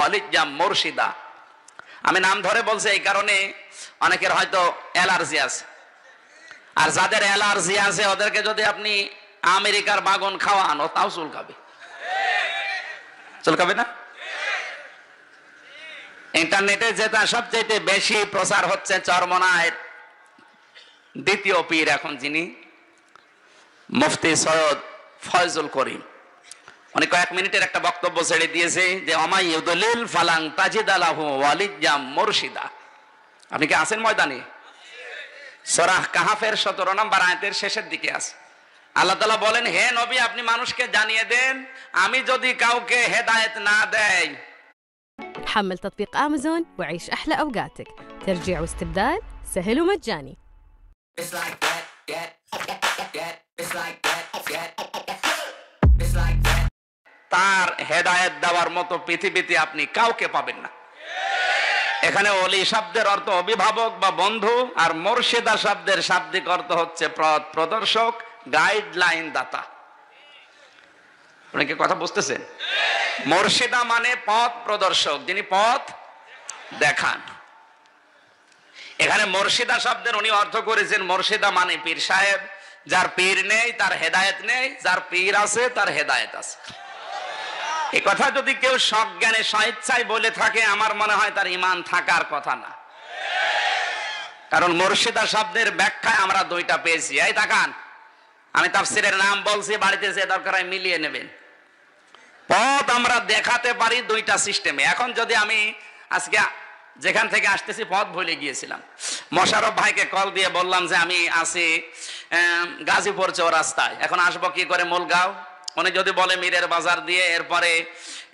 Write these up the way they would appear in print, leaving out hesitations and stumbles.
ওয়ালিজ্জাম মুরশিদা। আমি নাম ধরে বলছি এই কারণে অনেকের হয়তো অ্যালার্জি আছে, আর যাদের অ্যালার্জি আছে ওদেরকে যদি আপনি আমেরিকার বাগন খাওয়ান ও তাও চুলকাবে। চুলকাবে না? ইন্টারনেটে যেটা সবচেয়ে বেশি প্রচার হচ্ছে চরমনায়ের দ্বিতীয় পীর এখন যিনি মুফতি সৈয়দ ফয়জুল করিম, উনি কয়েক মিনিটের একটা বক্তব্য ছেড়ে দিয়েছে যে অমাইয়ুদলিল ফালাং তাজিদালাহু ওয়ালিজ্জাম মুরশিদা। আপনি কি আছেন ময়দানে? সূরা কাহাফের 17 নম্বর আয়াতের শেষের দিকে আছে। আল্লাহ তাআলা বলেন, হে নবী আপনি মানুষকে জানিয়ে দেন আমি যদি কাউকে হেদায়েত না দেই। حمل تطبيق أمازون وعيش أحلى أوقاتك. ترجيع واستبدال سهل ومجاني. তার হেদায়েত দেওয়ার মতো পৃথিবীতে আপনি কাউকে পাবেন না। এখানে ওলি শব্দের অর্থ অভিভাবক বা বন্ধু, আর মুরশিদা শব্দের শাব্দিক অর্থ হচ্ছে পথ প্রদর্শক, গাইডলাইন দাতা। আপনি কি কথা বুঝতেছেন? মুরশিদা মানে পথ প্রদর্শক, যিনি পথ দেখান। এখানে মুরশিদা শব্দের উনি অর্থ করেছেন মুরশিদা মানে পীর সাহেব, যার পীর নেই তার হেদায়েত নেই, যার পীর আছে তার হেদায়েত আছে। এই কথা যদি কেউ সজ্ঞানে স্বেচ্ছায় বলে থাকে আমার মনে হয় তার ঈমান থাকার কথা না। কারণ মুরশিদা শব্দের ব্যাখ্যায় আমরা দুইটা পেয়েছি। এই তাকান, আমি তাফসীরের নাম বলছি, বাড়িতে যে দরকার হয় মিলিয়ে নেবেন। পথ আমরা দেখাতে পারি দুইটা সিস্টেমে। এখন যদি আমি আজকে যেখান থেকে আসতেছি পথ ভুলে গিয়েছিলাম, মোশাররফ ভাইকে কল দিয়ে বললাম যে আমি আছি গাজীপুর চৌরাস্তায়, এখন আসবো কি করে মুলগাঁও। উনি যদি বলে মীরের বাজার দিয়ে, এরপরে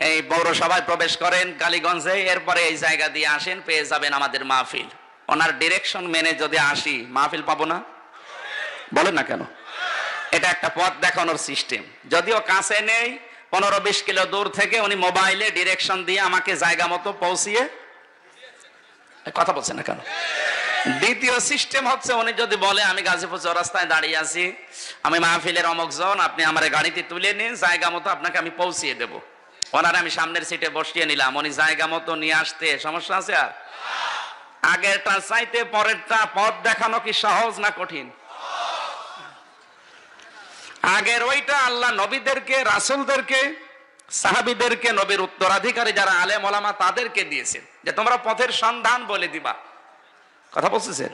এই পৌরসভায় প্রবেশ করেন কালীগঞ্জে, এরপরে এই জায়গা দিয়ে আসেন, পেয়ে যাবেন আমাদের মাহফিল। ওনার ডিরেকশন মেনে যদি আসি মাহফিল পাবো না? বলেন না কেন? এটা একটা পথ দেখানোর সিস্টেম। যদিও কাছে নেই, 15-20 কিলো দূর থেকে উনি মোবাইলে ডিরেকশন দিয়ে আমাকে জায়গা মতো পৌঁছিয়ে, কথা বলছেন না কেন? দ্বিতীয় সিস্টেম হচ্ছে উনি যদি বলে আমি গাজীপুর চৌরাস্তায় দাঁড়িয়ে আছি, আমি মাহফিলের অমুক জন, আপনি আমার গাড়িতে তুলে নিন, জায়গা মতো আপনাকে আমি পৌঁছিয়ে দেবো। ওনারা আমি সামনের সিটে বসিয়ে নিলাম, উনি জায়গা মতো নিয়ে আসতে সমস্যা আছে? আর আগেরটা চাইতে পরেরটা পথ দেখানো কি সহজ না কঠিন? আগের ওইটা আল্লাহ নবীদেরকে, রাসূলদেরকে, সাহাবীদেরকে, নবীর উত্তরাধিকারী যারা আলেম ওলামা তাদেরকে দিয়েছেন যে তোমরা পথের সন্ধান বলে দিবা। কথা বলতেছেন?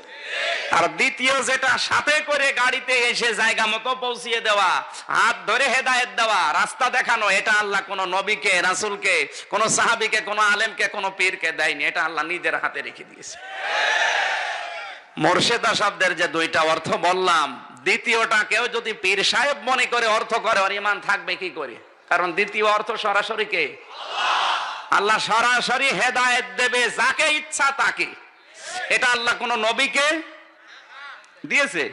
আর দ্বিতীয় যেটা সাথে করে গাড়িতে এসে জায়গা মতো পৌঁছিয়ে দেওয়া, হাত ধরে হেদায়েত দেওয়া, রাস্তা দেখানো, এটা আল্লাহ কোন নবীকে, রাসূলকে, কোন সাহাবীকে, কোন আলেমকে, কোন পীরকে দেয়নি। এটা আল্লাহ নিজের হাতে রেখে দিয়েছে। মুরশিদা শব্দের যে দুইটা অর্থ বললাম, দ্বিতীয়টা কেউ যদি পীর সাহেব মনে করে অর্থ করে, ওর ঈমান থাকবে কি করে? কারণ দ্বিতীয় অর্থ সরাসরি কে? আল্লাহ সরাসরি হেদায়েত দেবে যাকে ইচ্ছা তাকে। এটা আল্লাহ কোন নবীকে দিয়েছে?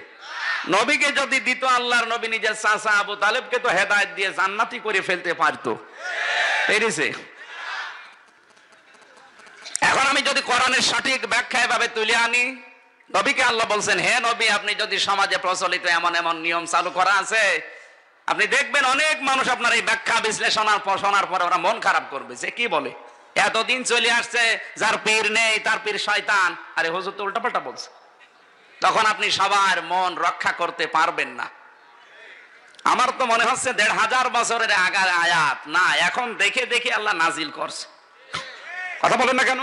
নবীকে যদি দিত, আল্লাহর নবী নিজের চাচা আবু তালেবকে তো হেদায়েত দিয়ে জান্নাতি করে ফেলতে পারতো, পেরেছে? এখন আমি যদি কোরআনের সঠিক ব্যাখ্যা এভাবে তুলে আনি, নবীকে আল্লাহ বলছেন হে নবী আপনি যদি সমাজে প্রচলিত এমন এমন নিয়ম চালু করা আছে, আপনি দেখবেন অনেক মানুষ আপনার এই ব্যাখ্যা বিশ্লেষণ শোনার পরে ওরা মন খারাপ করবে যে কি বলে, এতদিন চলে আসছে যার পীর নেই তার পীর শয়তান। আরে হুজুর তো উল্টাপাল্টা বলছে। তখন আপনি সবার মন রক্ষা করতে পারবেন না। আমার তো মনে হচ্ছে 1500 বছরের আগের আয়াত না, এখন দেখে দেখে আল্লাহ নাজিল করছে। কথা বলেন না কেন?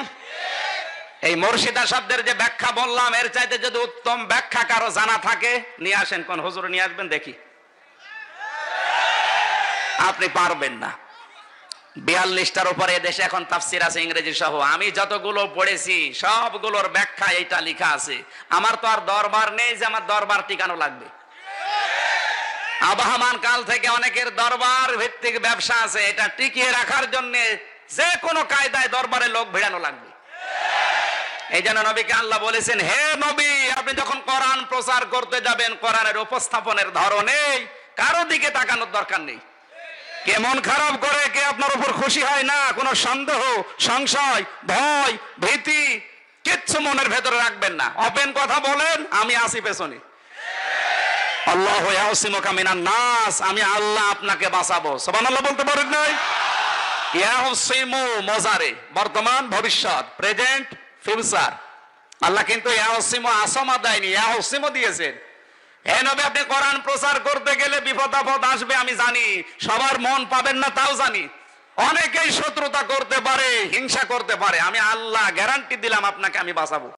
এই মুরশিদা শব্দের যে ব্যাখ্যা বললাম, এর চাইতে যদি উত্তম ব্যাখ্যা কারো জানা থাকে নিয়ে আসেন, কোন হুজুর নিয়ে আসবেন দেখি। আপনি পারবেন না। 42টার উপরে দেশে এখন তাফসির আছে ইংরেজি সহ। আমি যতগুলো পড়েছি সবগুলোর ব্যাখ্যা এইটা লেখা আছে। আমার তো আর দরবার নেই যে আমার দরবার টিকানো লাগবে। আবহমান কাল থেকে অনেকের দরবার ভিত্তিক ব্যবসা আছে, এটা টিকিয়ে রাখার জন্য যে কোনো কায়দায় দরবারে লোক ভিড়ানো লাগবে। এই জন্য নবীকে আল্লাহ বলেছেন হে নবী আপনি যখন কোরআন প্রচার করতে যাবেন, কোরআনের উপস্থাপনের ধরনে কারো দিকে তাকানোর দরকার নেই। কে মন খারাপ করে, কে আপনার উপর খুশি হয় না, কোন সন্দেহ, সংশয়, ভয়, ভীতি কিচ্ছু মনের ভেতরে রাখবেন না। ওপেন কথা বলেন, আমি আসি পেছনে। আল্লাহু ইয়াসিমুকা মিনান নাস, আমি আল্লাহ আপনাকে বাঁচাবো। সুবহানাল্লাহ বলতে পারেন নাই? ইয়াহসিমু মজারে, বর্তমান ভবিষ্যৎ, প্রেজেন্ট ফিউচার। আল্লাহ কিন্তু ইয়াহসিমু আসমা দেয়নি, ইয়াহসিমু দিয়েছেন। হে নবী, আপনি কোরআন প্রচার করতে গেলে বিপদ আপদ আসবে আমি জানি, সবার মন পাবেন না তাও জানি, অনেকেই শত্রুতা করতে পারে, হিংসা করতে পারে, আমি আল্লাহ গ্যারান্টি দিলাম আপনাকে আমি বাঁচাবো।